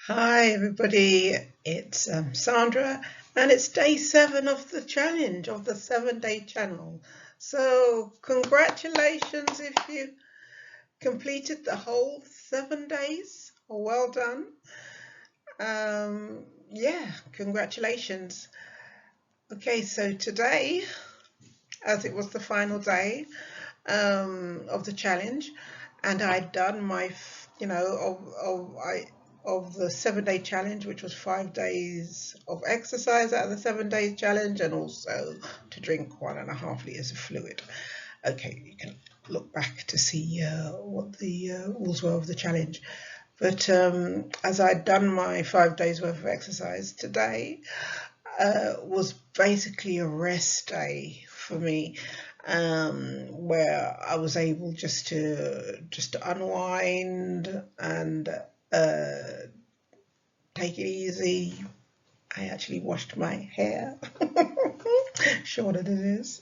Hi everybody, it's Sandra and it's day 7 of the challenge of the 7-day channel. So congratulations if you completed the whole 7 days. Well done. Yeah, congratulations. Okay, so today, as it was the final day of the challenge, and I'd done my, of the 7-day challenge, which was 5 days of exercise out of the 7 days challenge, and also to drink 1.5 liters of fluid. Okay, you can look back to see what the rules were of the challenge. But as I'd done my 5 days worth of exercise, today was basically a rest day for me, where I was able just to unwind and take it easy. I actually washed my hair, short as it is,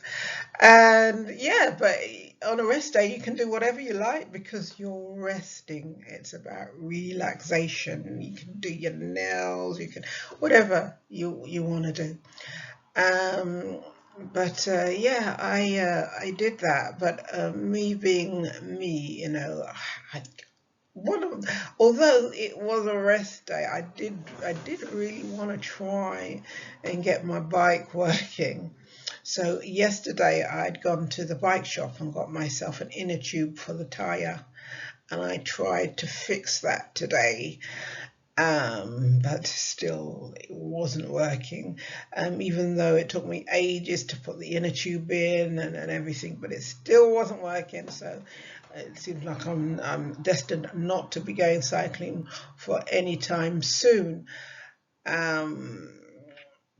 and yeah, but on a rest day you can do whatever you like because you're resting. It's about relaxation. You can do your nails, you can whatever you want to do. Um, but yeah, I did that. But me being me, I, one of, although it was a rest day, I did really want to try and get my bike working. So yesterday I'd gone to the bike shop and got myself an inner tube for the tire, and I tried to fix that today, but still it wasn't working, even though it took me ages to put the inner tube in and everything, but it still wasn't working. So it seems like I'm destined not to be going cycling for any time soon. um,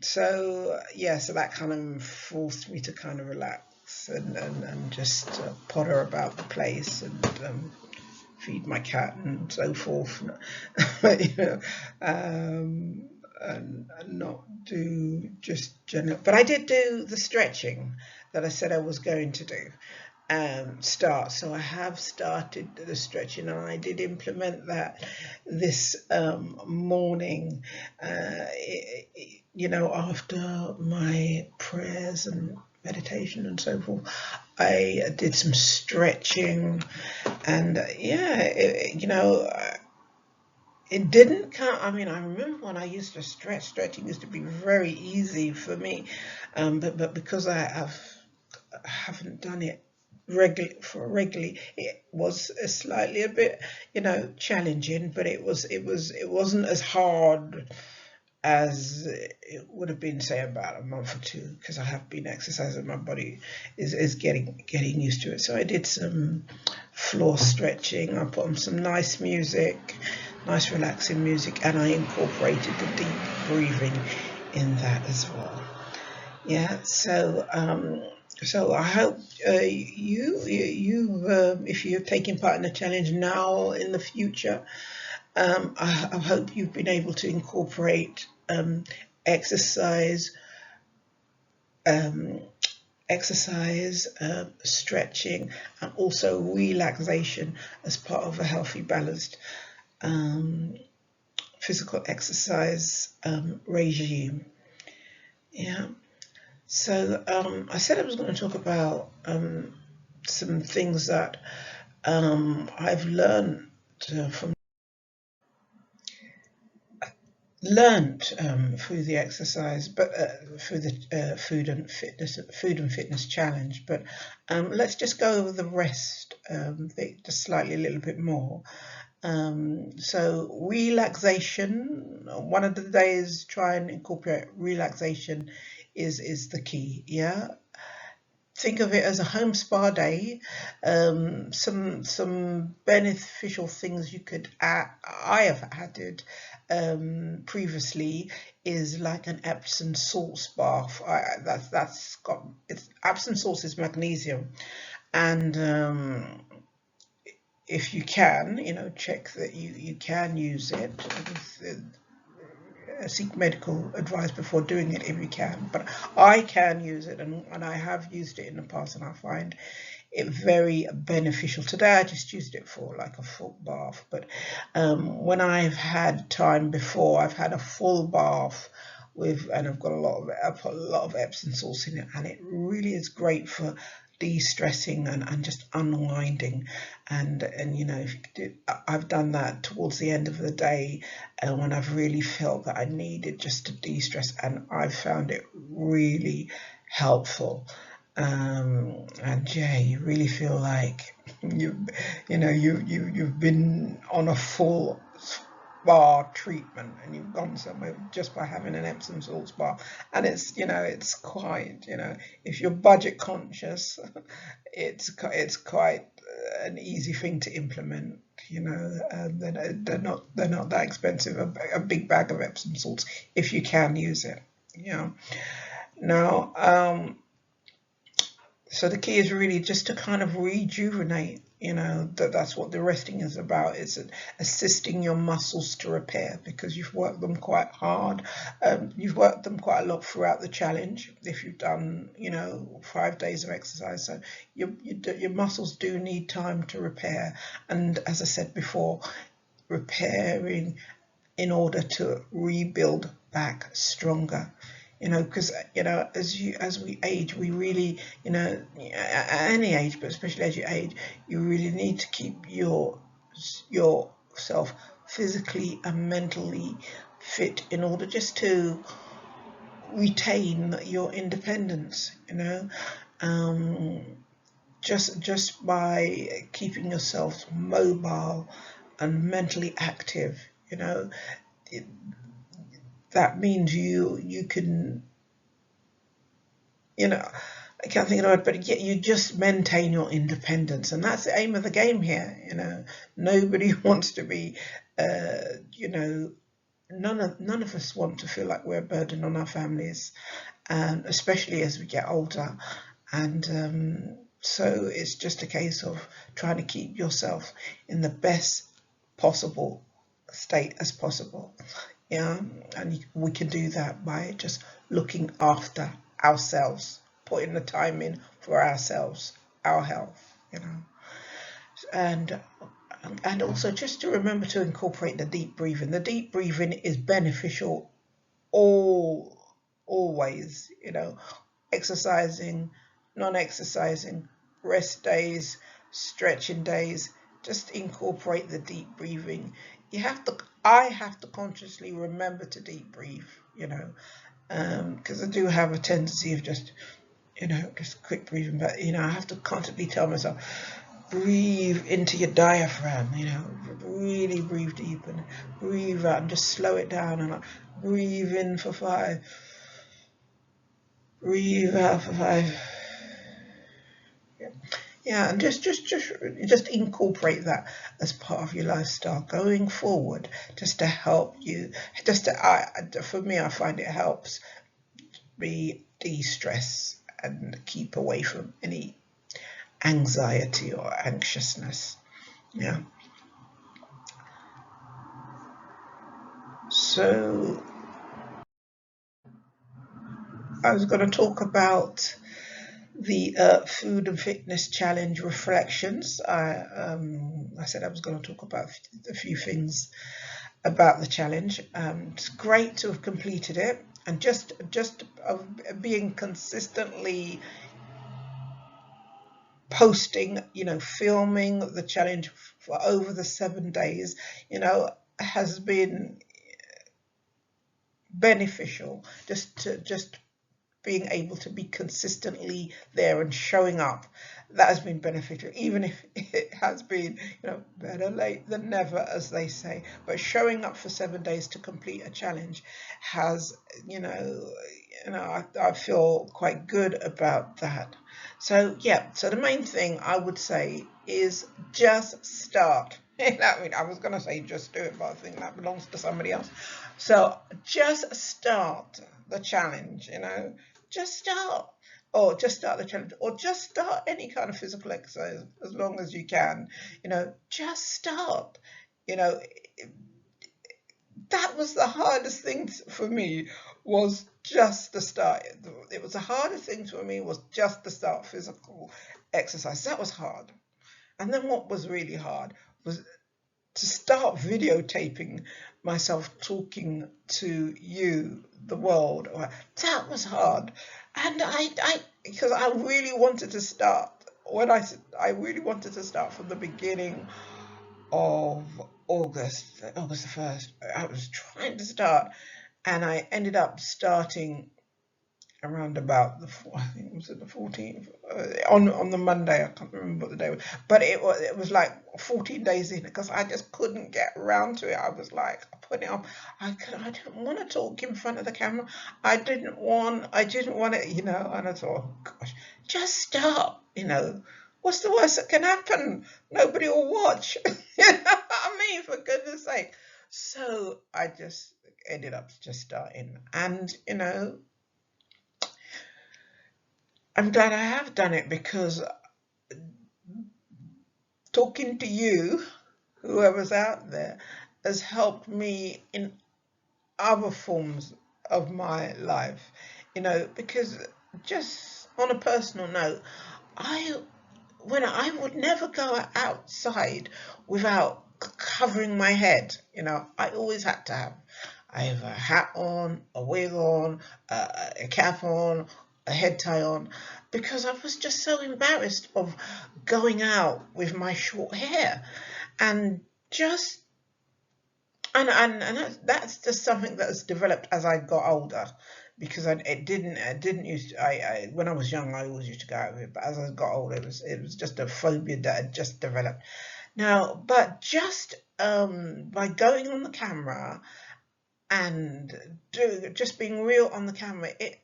so yeah, so that kind of forced me to kind of relax and just potter about the place and feed my cat and so forth. you know, and not do just general. But I did do the stretching that I said I was going to do. Start. So I have started the stretching, and I did implement that this morning. After my prayers and meditation and so forth, I did some stretching, and yeah, it didn't come. I mean, I remember when I used to stretch. Stretching used to be very easy for me, but because I haven't done it regularly, it was slightly a bit, challenging. But it wasn't as hard as it would have been, say, about a month or two, because I have been exercising. My body is getting used to it. So I did some floor stretching. I put on some nice relaxing music, and I incorporated the deep breathing in that as well. Yeah, so I hope if you're taking part in the challenge now in the future, I hope you've been able to incorporate exercise, um, stretching, and also relaxation as part of a healthy, balanced um, physical exercise regime. Yeah. So I said I was going to talk about some things that I've learned through the exercise, but through the food and fitness challenge. But let's just go over the rest bit just slightly a little bit more. So relaxation, one of the days, try and incorporate relaxation is the key. Yeah, think of it as a home spa day. Some beneficial things you could add, I have added previously, is like an Epsom salts bath. That's got, it's Epsom salts is magnesium, and if you can, check that you can use it. Seek medical advice before doing it if you can. But I can use it, and I have used it in the past, and I find it very beneficial. Today I just used it for like a foot bath, but when I've had time before, I've had a full bath with, and I've got I put a lot of Epsom salts in it, and it really is great for de-stressing and just unwinding. And you know, if you could do, I've done that towards the end of the day, when I've really felt that I needed just to de-stress, and I've found it really helpful. And yeah, you really feel like you've been on a full spa treatment, and you've gone somewhere just by having an Epsom salt spa. And it's quite, if you're budget conscious, it's quite an easy thing to implement. They're not that expensive. A big bag of Epsom salts, if you can use it. Yeah. Now, so the key is really just to kind of rejuvenate. That's what the resting is about. It's assisting your muscles to repair, because you've worked them quite hard. You've worked them quite a lot throughout the challenge. If you've done 5 days of exercise, so your muscles do need time to repair. And as I said before, repairing in order to rebuild back stronger. Because as we age, we really, at any age, but especially as you age, you really need to keep yourself physically and mentally fit in order just to retain your independence. Just by keeping yourself mobile and mentally active. That means you can, I can't think of the word, but yet you just maintain your independence, and that's the aim of the game here. Nobody wants to be, none of us want to feel like we're a burden on our families, especially as we get older. And so it's just a case of trying to keep yourself in the best possible state as possible. Yeah, and we can do that by just looking after ourselves, putting the time in for ourselves, our health, and and also just to remember to incorporate the deep breathing. The deep breathing is beneficial always, exercising, non-exercising, rest days, stretching days. Just incorporate the deep breathing. I have to consciously remember to deep breathe, because I do have a tendency of just quick breathing. But I have to constantly tell myself, breathe into your diaphragm, really breathe deep, and breathe out, and just slow it down, and breathe in for 5, breathe out for 5. Yeah, and just incorporate that as part of your lifestyle going forward, just to help you. For me, I find it helps me de-stress and keep away from any anxiety or anxiousness. Yeah. So I was going to talk about the Food and Fitness Challenge reflections. I said I was going to talk about a few things about the challenge. It's great to have completed it, and just being consistently posting, filming the challenge for over the 7 days, has been beneficial. Just being able to be consistently there and showing up, that has been beneficial, even if it has been, better late than never, as they say. But showing up for 7 days to complete a challenge has, I feel quite good about that. So yeah, so the main thing I would say is just start. I was going to say just do it, but I think that belongs to somebody else. So just start the challenge, just start. Or just start the challenge, or just start any kind of physical exercise as long as you can. Just start. That was the hardest thing for me, was just to start. It was the hardest thing for me was just to start physical exercise. That was hard. And then what was really hard was to start videotaping myself talking to you, the world. That was hard. And because I really wanted to start, I really wanted to start from the beginning of August the 1st. I was trying to start, and I ended up starting around about I think it was the 14th, on the Monday. I can't remember what the day was, but it was like 14 days in, because I just couldn't get around to it. I was like putting it off. I didn't want to talk in front of the camera. I didn't want it, and I thought, oh gosh, just start, what's the worst that can happen? Nobody will watch. I mean, for goodness sake. So I just ended up just starting, and I'm glad I have done it, because talking to you, whoever's out there, has helped me in other forms of my life. Because just on a personal note, I when I would never go outside without covering my head. I always had to have either a hat on, a wig on, a cap on, a head tie on, because I was just so embarrassed of going out with my short hair, and just and that's just something that has developed as I got older, because it didn't used to, when I was young, I always used to go out with it, but as I got older, it was just a phobia that had just developed. Now, but just by going on the camera and just being real on the camera, it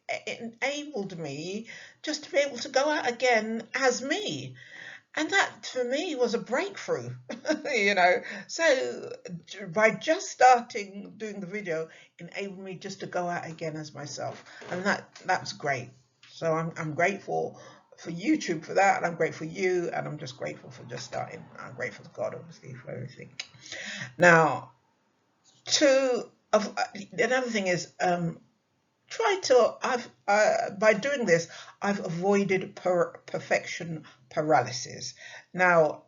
enabled me just to be able to go out again as me. And that for me was a breakthrough. So by just starting doing the video, enabled me just to go out again as myself, and that's great. So I'm grateful for YouTube for that, and I'm grateful for you, and I'm just grateful for just starting. I'm grateful to God, obviously, for everything. Now, another thing is, by doing this, I've avoided perfection paralysis. Now,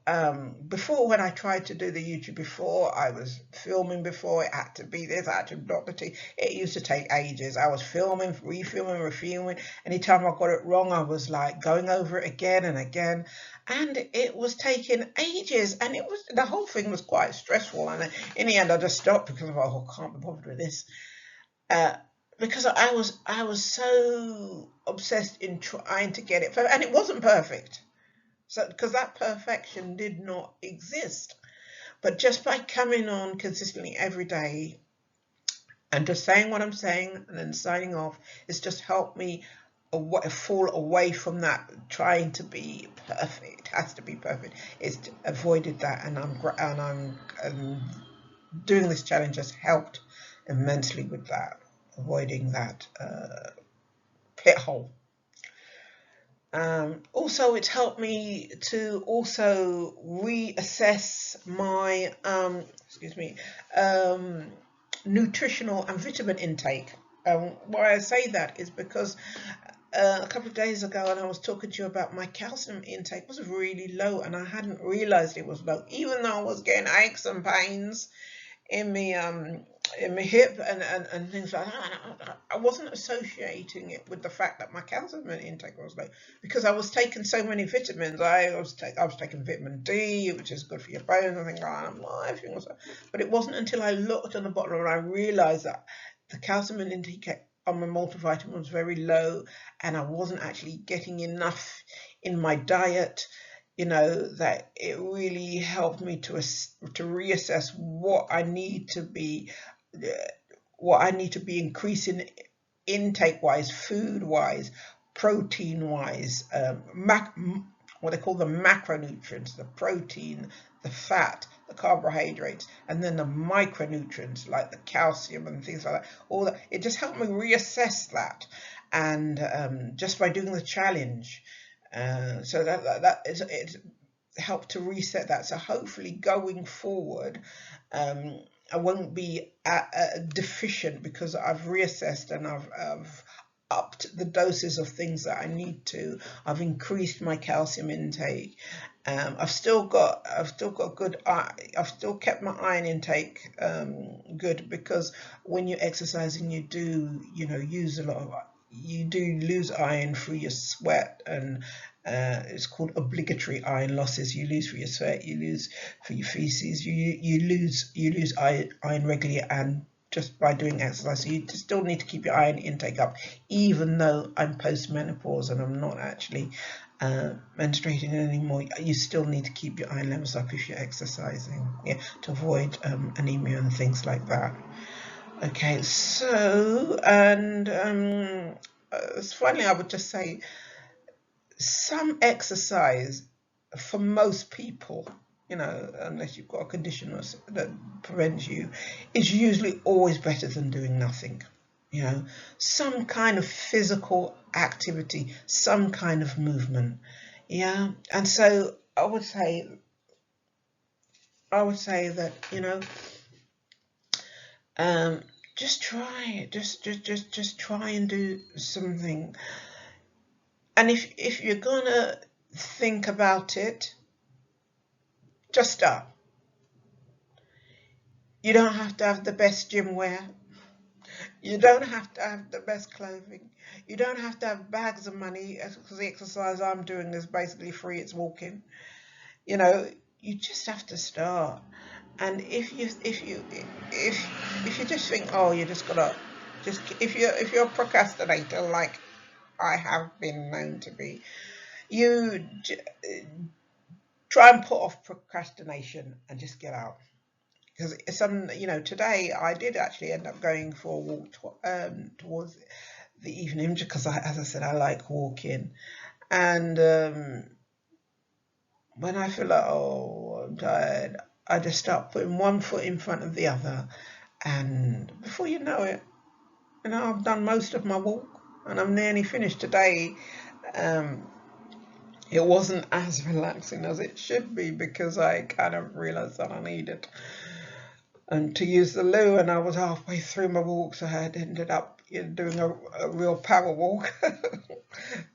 before, when I tried to do the YouTube before, I was filming before, it had to be this, I had to drop the T. It used to take ages. I was filming, refilming, refilming. Anytime I got it wrong, I was like going over it again and again. And it was taking ages, and the whole thing was quite stressful. And in the end, I just stopped, because I thought, I can't be bothered with this. Because I was so obsessed in trying to get it, and it wasn't perfect. So, because that perfection did not exist, but just by coming on consistently every day and just saying what I'm saying and then signing off, it's just helped me fall away from that trying to be perfect. It has to be perfect. It's avoided that, and I'm doing this challenge has helped immensely with that, avoiding that pit hole. Also, it's helped me to also reassess my nutritional and vitamin intake. Why I say that is because a couple of days ago, and I was talking to you about my calcium intake was really low, and I hadn't realized it was low, even though I was getting aches and pains in my hip and things like that. I wasn't associating it with the fact that my calcium intake was low, because I was taking so many vitamins. I was taking vitamin D, which is good for your bones, and things like that. Everything was, but it wasn't until I looked on the bottle and I realized that the calcium intake on my multivitamin was very low, and I wasn't actually getting enough in my diet. That it really helped me to reassess what I need to be increasing intake wise, food wise, protein wise, what they call the macronutrients, the protein, the fat, the carbohydrates, and then the micronutrients like the calcium and things like that. All that, it just helped me reassess that, and just by doing the challenge. So it's helped to reset that. So hopefully going forward, I won't be deficient, because I've reassessed and I've upped the doses of things that I need to. I've increased my calcium intake. I've still got good. I've still kept my iron intake good, because when you're exercising, you do use a lot of, you do lose iron through your sweat, and it's called obligatory iron losses. You lose for your sweat, you lose for your feces, you lose iron regularly, and just by doing exercise. So you still need to keep your iron intake up, even though I'm post-menopause and I'm not actually menstruating anymore. You still need to keep your iron levels up if you're exercising, yeah, to avoid anemia and things like that. Okay, so, and finally, I would just say some exercise for most people, unless you've got a condition that prevents you, is usually always better than doing nothing. Some kind of physical activity, some kind of movement. Yeah. And so I would say that, just try it. Just try and do something. And if you're gonna think about it, just start. You don't have to have the best gym wear. You don't have to have the best clothing. You don't have to have bags of money, because the exercise I'm doing is basically free. It's walking. You just have to start. And if you just think, oh, you just gotta if you're a procrastinator, like I have been known to be, you try and put off procrastination and just get out. Because today I did actually end up going for a walk towards the evening, because as I said, I like walking. And when I feel like, oh, I'm tired, I just start putting one foot in front of the other, and before you know it, I've done most of my walk, and I'm nearly finished today. It wasn't as relaxing as it should be, because I kind of realised that I needed to use the loo, and I was halfway through my walk, so I had ended up doing a real power walk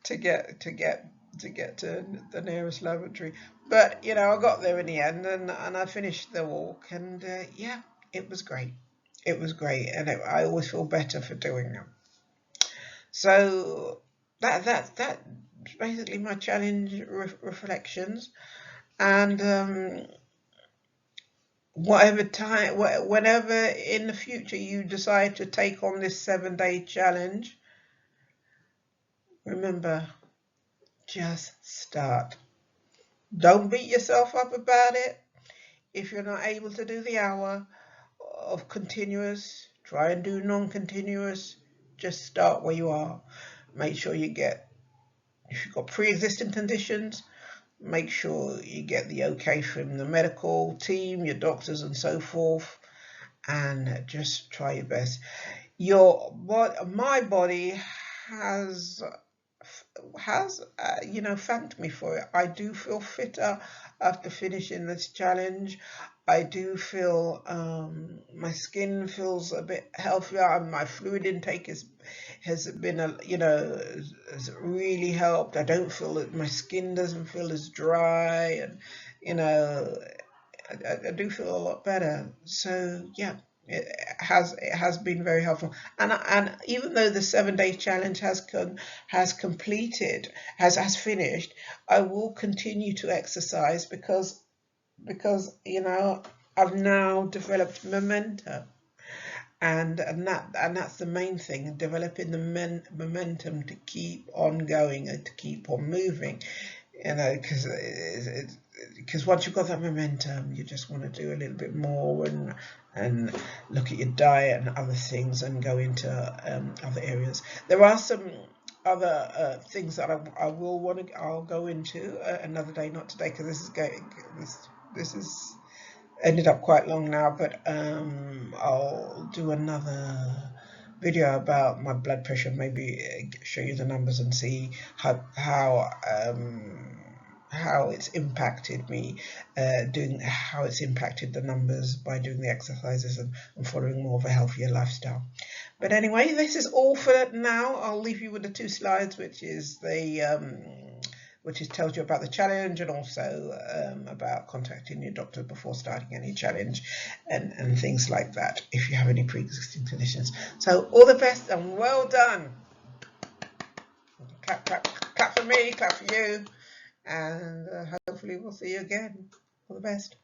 to get to the nearest lavatory. But I got there in the end, and I finished the walk, and yeah, it was great. It was great, and I always feel better for doing it. So that's basically my challenge reflections. And whenever in the future you decide to take on this 7-day challenge, remember, just start. Don't beat yourself up about it. If you're not able to do the hour of continuous, try and do non-continuous. Just start where you are. Make sure if you've got pre-existing conditions, make sure you get the okay from the medical team, your doctors and so forth, and just try your best. My body has thanked me for it. I do feel fitter after finishing this challenge. I do feel my skin feels a bit healthier, and my fluid intake has been has really helped. I don't feel that my skin doesn't feel as dry, and I do feel a lot better. So yeah, it has been very helpful. And even though the 7-day challenge has completed, has finished, I will continue to exercise, because I've now developed momentum. And that's the main thing, developing the momentum to keep on going and to keep on moving, because once you've got that momentum, you just want to do a little bit more, and look at your diet and other things, and go into other areas. There are some other things that I'll go into another day, not today, because this is ended up quite long now, but I'll do another video about my blood pressure, maybe show you the numbers and see how it's impacted me, how it's impacted the numbers by doing the exercises and following more of a healthier lifestyle. But anyway, this is all for now. I'll leave you with the two slides, which is which is tells you about the challenge and also about contacting your doctor before starting any challenge and things like that if you have any pre-existing conditions. So all the best and well done. Clap, clap, clap for me, clap for you, and hopefully we'll see you again. All the best.